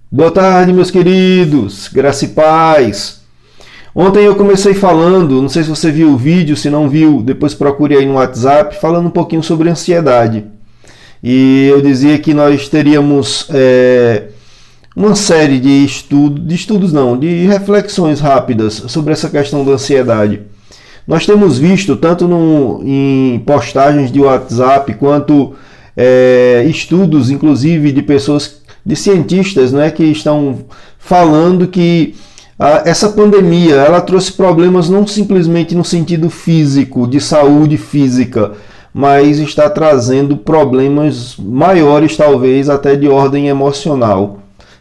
Boa tarde, meus queridos, graça e paz. Ontem eu comecei falando, não sei se você viu o vídeo, se não viu, depois procure aí no WhatsApp, falando um pouquinho sobre ansiedade. E eu dizia que nós teríamos uma série de reflexões rápidas sobre essa questão da ansiedade. Nós temos visto, tanto em postagens de WhatsApp, quanto estudos, inclusive, de pessoas, de cientistas, né, que estão falando que essa pandemia ela trouxe problemas não simplesmente no sentido físico, de saúde física, mas está trazendo problemas maiores, talvez até de ordem emocional,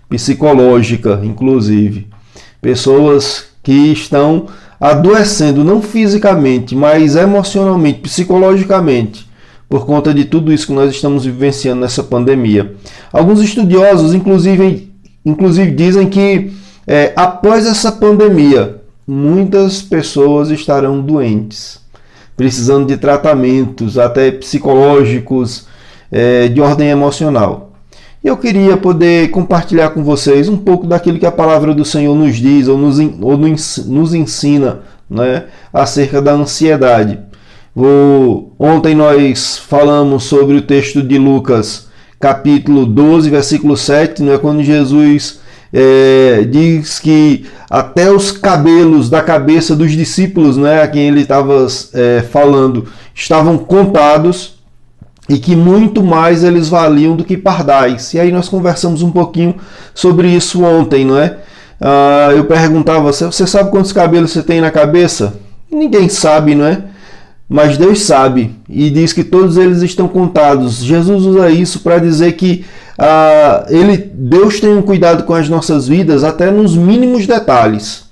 psicológica, inclusive. Pessoas que estão adoecendo não fisicamente, mas emocionalmente, psicologicamente, por conta de tudo isso que nós estamos vivenciando nessa pandemia. Alguns estudiosos, inclusive dizem que após essa pandemia, muitas pessoas estarão doentes, precisando de tratamentos, até psicológicos, de ordem emocional. E eu queria poder compartilhar com vocês um pouco daquilo que a palavra do Senhor nos diz ou nos ensina, né, acerca da ansiedade. Ontem nós falamos sobre o texto de Lucas, capítulo 12, versículo 7, né, quando Jesus diz que até os cabelos da cabeça dos discípulos, né, a quem ele estava falando, estavam contados e que muito mais eles valiam do que pardais. E aí nós conversamos um pouquinho sobre isso ontem, não é? Eu perguntava, você sabe quantos cabelos você tem na cabeça? Ninguém sabe, não é? Mas Deus sabe e diz que todos eles estão contados. Jesus usa isso para dizer que Deus tem um cuidado com as nossas vidas até nos mínimos detalhes,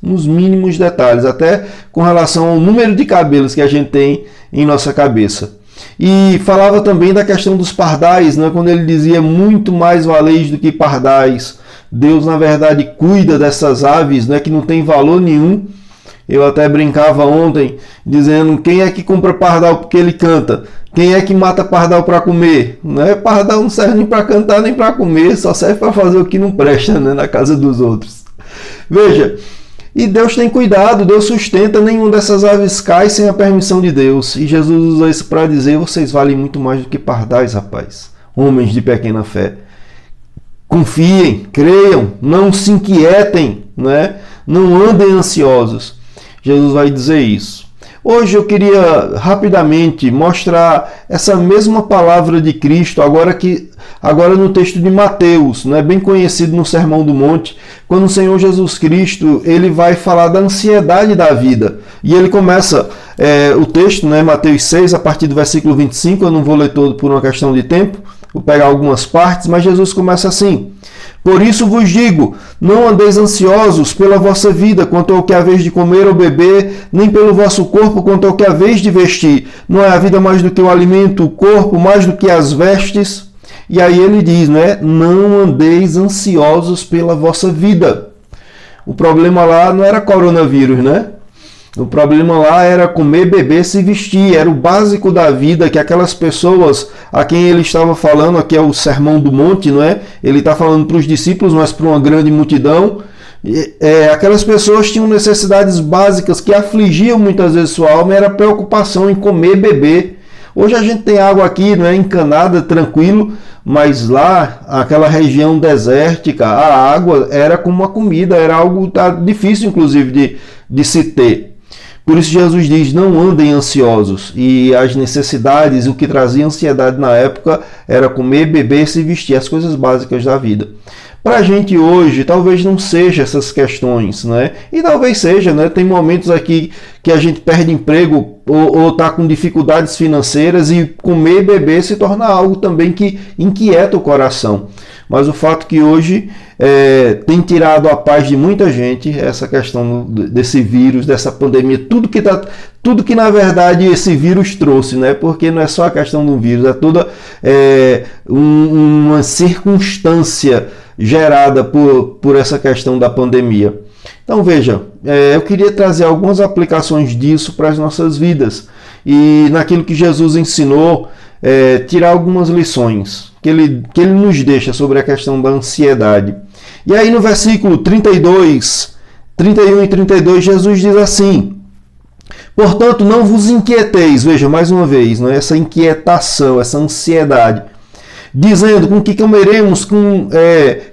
até com relação ao número de cabelos que a gente tem em nossa cabeça. E falava também da questão dos pardais, né? Quando ele dizia muito mais valeis do que pardais. Deus, na verdade, cuida dessas aves, né, que não tem valor nenhum. Eu até brincava ontem, dizendo, quem é que compra pardal porque ele canta? Quem é que mata pardal para comer? Né? Pardal não serve nem para cantar nem para comer, só serve para fazer o que não presta, né, na casa dos outros. Veja, e Deus tem cuidado, Deus sustenta, nenhuma dessas aves cai sem a permissão de Deus. E Jesus usa isso para dizer, vocês valem muito mais do que pardais, rapaz, homens de pequena fé. Confiem, creiam, não se inquietem, né? Não andem ansiosos. Jesus vai dizer isso. Hoje eu queria rapidamente mostrar essa mesma palavra de Cristo, agora no texto de Mateus, né, bem conhecido no Sermão do Monte, quando o Senhor Jesus Cristo ele vai falar da ansiedade da vida. E ele começa o texto, né, Mateus 6, a partir do versículo 25, eu não vou ler todo por uma questão de tempo, vou pegar algumas partes, mas Jesus começa assim. Por isso vos digo, não andeis ansiosos pela vossa vida, quanto ao que haveis de comer ou beber, nem pelo vosso corpo, quanto ao que haveis de vestir. Não é a vida mais do que o alimento, o corpo mais do que as vestes? E aí ele diz, né? Não andeis ansiosos pela vossa vida. O problema lá não era coronavírus, né? O problema lá era comer, beber, se vestir. Era o básico da vida que aquelas pessoas a quem ele estava falando, aqui é o Sermão do Monte, não é? Ele está falando para os discípulos, mas para uma grande multidão. Aquelas pessoas tinham necessidades básicas que afligiam muitas vezes sua alma, era a preocupação em comer e beber. Hoje a gente tem água aqui, não é, encanada, tranquilo, mas lá, aquela região desértica, a água era como uma comida, era algo difícil, inclusive, de se ter. Por isso Jesus diz, não andem ansiosos. E as necessidades, o que trazia ansiedade na época, era comer, beber, se vestir, as coisas básicas da vida. Para a gente hoje, talvez não seja essas questões, né? E talvez seja, né? Tem momentos aqui que a gente perde emprego ou está com dificuldades financeiras e comer e beber se torna algo também que inquieta o coração. Mas o fato que hoje tem tirado a paz de muita gente, essa questão desse vírus, dessa pandemia, tudo que na verdade esse vírus trouxe, né? Porque não é só a questão do vírus, é toda uma circunstância gerada por essa questão da pandemia. Então veja, eu queria trazer algumas aplicações disso para as nossas vidas e naquilo que Jesus ensinou, tirar algumas lições. que ele nos deixa sobre a questão da ansiedade. E aí no versículo 32, 31 e 32, Jesus diz assim: portanto, não vos inquieteis, veja mais uma vez, não é? Essa inquietação, essa ansiedade, dizendo com que comeremos,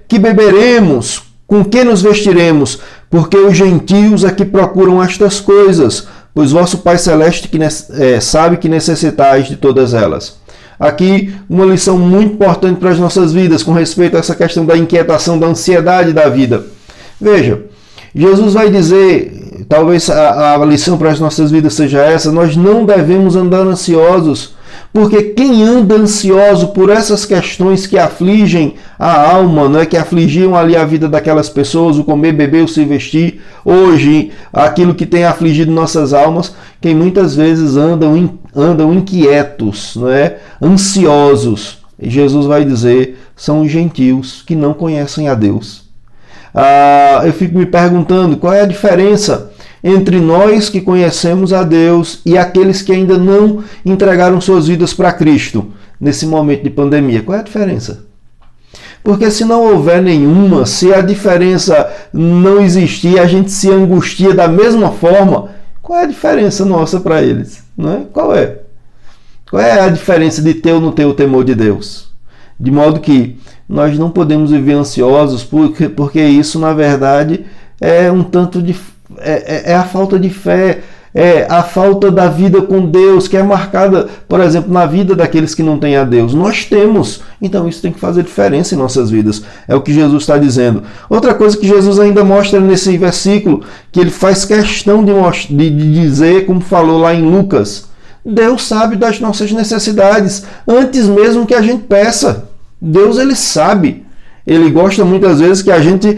que beberemos, com que nos vestiremos, porque os gentios é que procuram estas coisas, pois vosso Pai Celeste sabe que necessitais de todas elas. Aqui uma lição muito importante para as nossas vidas com respeito a essa questão da inquietação, da ansiedade da vida. Veja, Jesus vai dizer, talvez a lição para as nossas vidas seja essa: nós não devemos andar ansiosos, porque quem anda ansioso por essas questões que afligem a alma, não é, que afligiam ali a vida daquelas pessoas, o comer, beber, o se vestir, hoje, aquilo que tem afligido nossas almas, quem muitas vezes andam inquietos, não é, ansiosos. E Jesus vai dizer, são os gentios que não conhecem a Deus. Eu fico me perguntando qual é a diferença entre nós que conhecemos a Deus e aqueles que ainda não entregaram suas vidas para Cristo nesse momento de pandemia. Qual é a diferença? Porque se não houver nenhuma, se a diferença não existir, a gente se angustia da mesma forma, qual é a diferença nossa para eles? Não é? Qual é? Qual é a diferença de ter ou não ter o temor de Deus? De modo que nós não podemos viver ansiosos, porque isso, na verdade, é um tanto de... É a falta de fé, é a falta da vida com Deus, que é marcada, por exemplo, na vida daqueles que não têm a Deus. Nós temos, então isso tem que fazer diferença em nossas vidas. É o que Jesus está dizendo. Outra coisa que Jesus ainda mostra nesse versículo, que ele faz questão de dizer, como falou lá em Lucas: Deus sabe das nossas necessidades, antes mesmo que a gente peça. Deus, ele sabe. Ele gosta muitas vezes que a gente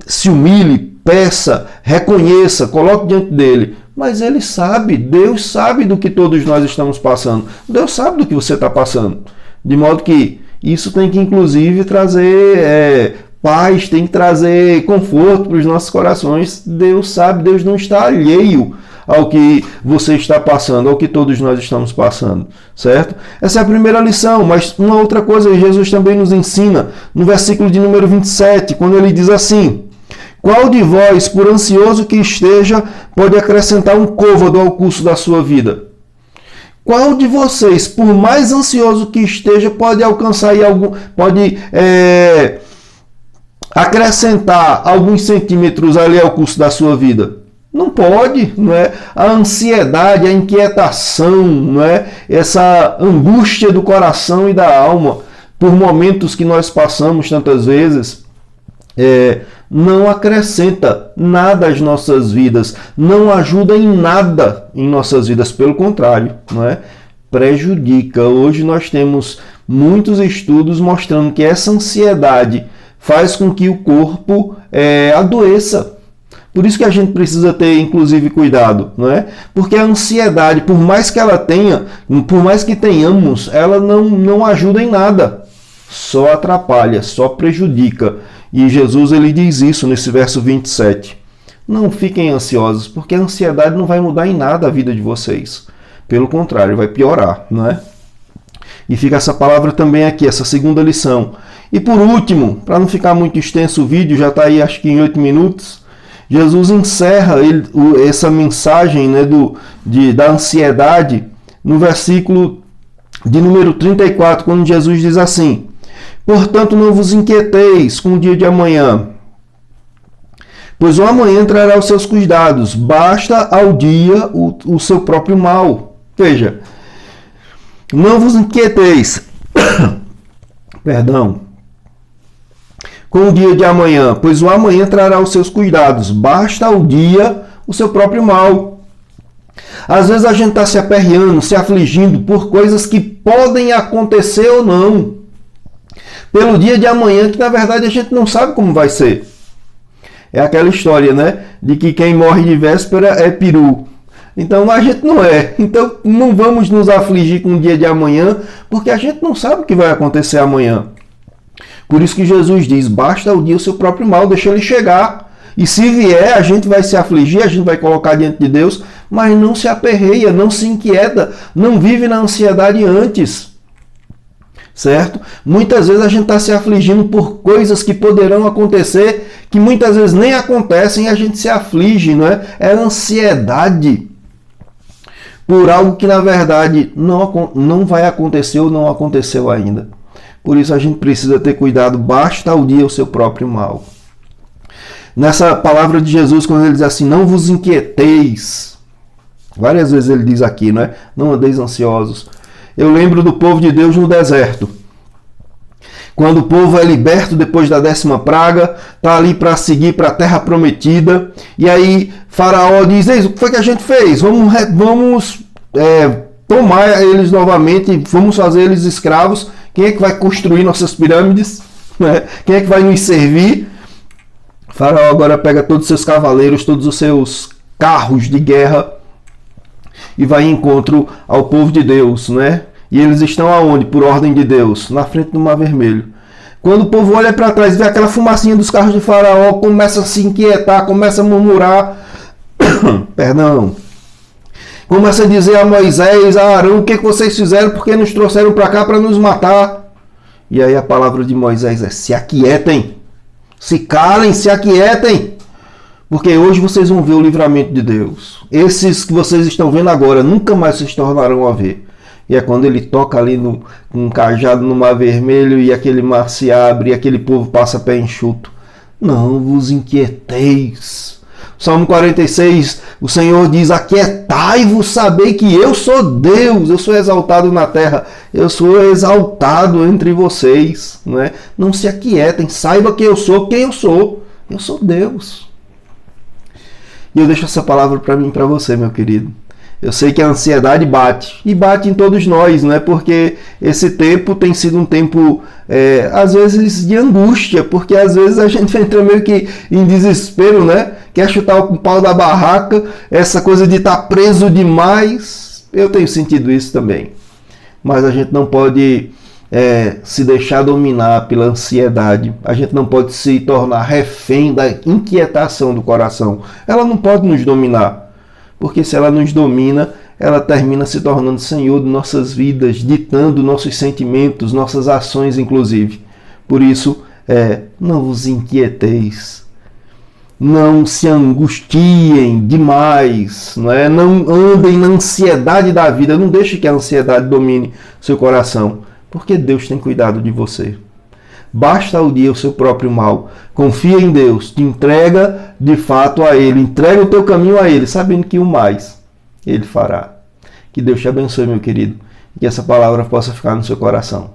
se humilhe, peça, reconheça, coloque diante dele. Mas ele sabe, Deus sabe do que todos nós estamos passando. Deus sabe do que você está passando. De modo que isso tem que, inclusive, trazer paz, tem que trazer conforto para os nossos corações. Deus sabe, Deus não está alheio ao que você está passando, ao que todos nós estamos passando, certo? Essa é a primeira lição, mas uma outra coisa que Jesus também nos ensina, no versículo de número 27, quando ele diz assim: qual de vós, por ansioso que esteja, pode acrescentar um côvado ao curso da sua vida? Qual de vocês, por mais ansioso que esteja, pode alcançar aí pode acrescentar alguns centímetros ali ao curso da sua vida? Não pode, não é? A ansiedade, a inquietação, não é? Essa angústia do coração e da alma, por momentos que nós passamos tantas vezes, não acrescenta nada às nossas vidas, não ajuda em nada em nossas vidas, pelo contrário, não é? Prejudica. Hoje nós temos muitos estudos mostrando que essa ansiedade faz com que o corpo adoeça. Por isso que a gente precisa ter, inclusive, cuidado, não é? Porque a ansiedade, por mais que ela tenha, por mais que tenhamos, ela não ajuda em nada. Só atrapalha, só prejudica. E Jesus, ele diz isso nesse verso 27. Não fiquem ansiosos, porque a ansiedade não vai mudar em nada a vida de vocês. Pelo contrário, vai piorar, não é? E fica essa palavra também aqui, essa segunda lição. E por último, para não ficar muito extenso o vídeo, já está aí acho que em 8 minutos, Jesus encerra essa mensagem, né, da ansiedade no versículo de número 34, quando Jesus diz assim: portanto, não vos inquieteis com o dia de amanhã, pois o amanhã trará os seus cuidados, basta ao dia o seu próprio mal. Veja, não vos inquieteis, perdão, com o dia de amanhã, pois o amanhã trará os seus cuidados, basta ao dia o seu próprio mal. Às vezes a gente está se aperreando, se afligindo por coisas que podem acontecer ou não, pelo dia de amanhã, que na verdade a gente não sabe como vai ser. É aquela história, né, de que quem morre de véspera é peru. Então a gente não é. Então não vamos nos afligir com o dia de amanhã, porque a gente não sabe o que vai acontecer amanhã. Por isso que Jesus diz, basta ao dia o seu próprio mal, deixa ele chegar. E se vier, a gente vai se afligir, a gente vai colocar diante de Deus, mas não se aperreia, não se inquieta, não vive na ansiedade antes. certo? Muitas vezes a gente está se afligindo por coisas que poderão acontecer, que muitas vezes nem acontecem e a gente se aflige, não é? É ansiedade por algo que na verdade não vai acontecer ou não aconteceu ainda. Por isso a gente precisa ter cuidado, basta ao dia o seu próprio mal. Nessa palavra de Jesus, quando ele diz assim, não vos inquieteis, várias vezes ele diz aqui, não é? Não andeis ansiosos. Eu lembro do povo de Deus no deserto. Quando o povo é liberto depois da 10ª praga, está ali para seguir para a terra prometida, e aí Faraó diz, o que foi que a gente fez? Vamos tomar eles novamente, vamos fazer eles escravos. Quem é que vai construir nossas pirâmides? Quem é que vai nos servir? Faraó agora pega todos os seus cavaleiros, todos os seus carros de guerra e vai em encontro ao povo de Deus, né? E eles estão aonde? Por ordem de Deus, na frente do Mar Vermelho. Quando o povo olha para trás e vê aquela fumacinha dos carros de Faraó, começa a se inquietar, começa a murmurar, perdão, começa a dizer a Moisés, a Arão, o que vocês fizeram, porque nos trouxeram para cá para nos matar? E aí a palavra de Moisés é, se aquietem, se calem, se aquietem, porque hoje vocês vão ver o livramento de Deus. Esses que vocês estão vendo agora, nunca mais se tornarão a ver. E é quando ele toca ali com um cajado no Mar Vermelho e aquele mar se abre e aquele povo passa pé enxuto. Não vos inquieteis. Salmo 46, o Senhor diz, aquietai-vos, sabei que eu sou Deus, eu sou exaltado na terra, eu sou exaltado entre vocês. Não se aquietem, saiba que eu sou quem eu sou Deus. E eu deixo essa palavra para mim e para você, meu querido. Eu sei que a ansiedade bate, e bate em todos nós, porque esse tempo tem sido um tempo, às vezes, de angústia, porque às vezes a gente entra meio que em desespero, quer chutar o pau da barraca, essa coisa de estar preso demais. Eu tenho sentido isso também, mas a gente não pode se deixar dominar pela ansiedade, a gente não pode se tornar refém da inquietação do coração. Ela não pode nos dominar, porque se ela nos domina, ela termina se tornando senhor de nossas vidas, ditando nossos sentimentos, nossas ações inclusive. Por isso, não vos inquieteis, não se angustiem demais, não andem na ansiedade da vida, não deixe que a ansiedade domine seu coração, porque Deus tem cuidado de você. Basta ao dia o seu próprio mal. Confia em Deus, te entrega de fato a Ele, entrega o teu caminho a Ele, sabendo que o mais Ele fará. Que Deus te abençoe, meu querido, e que essa palavra possa ficar no seu coração.